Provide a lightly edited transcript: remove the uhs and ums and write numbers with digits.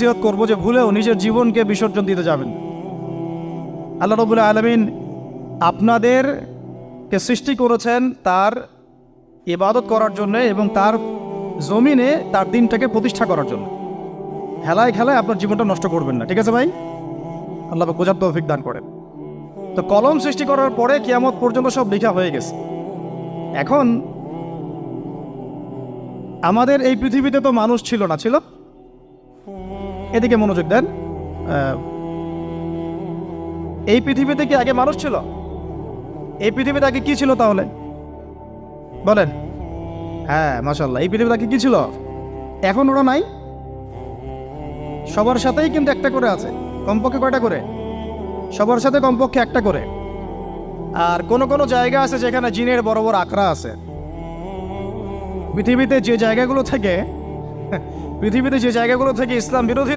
নসিহত করব যে ভুলেও নিজের জীবনকে বিসর্জন দিতে যাবেন। আল্লাহ রাব্বুল আলামিন আপনাদেরকে সৃষ্টি করেছেন তার ইবাদত করার জন্য এবং তার জমিনে তার দিনটাকে প্রতিষ্ঠা করার জন্য। হেলায় খেলায় আপনার জীবনটা নষ্ট করবেন না, ঠিক আছে ভাই? আল্লাহ পাক বোঝার তৌফিক দান করেন। তো কলম সৃষ্টি করার পরে কিয়ামত পর্যন্ত সব লেখা হয়ে গেছে। এখন আমাদের এই পৃথিবীতে তো মানুষ ছিল না, ছিল? এদিকে মনোযোগ দেন। এই পৃথিবীতে কি আগে মানুষ ছিল? এই পৃথিবীতে আগে কি ছিল তাহলে বলেন? হ্যাঁ, মাশাআল্লাহ। এই পৃথিবীতে আগে কি ছিল? এখন ওরা নাই? সবার সাথেই কিন্তু একটা করে আছে। কমপক্ষে কয়টা করে? সবার সাথে কমপক্ষে একটা করে। আর কোন কোন জায়গা আছে যেখানে জিনের বড় বড় আখড়া আছে। পৃথিবীতে যে জায়গাগুলো থেকে ইসলাম বিরোধী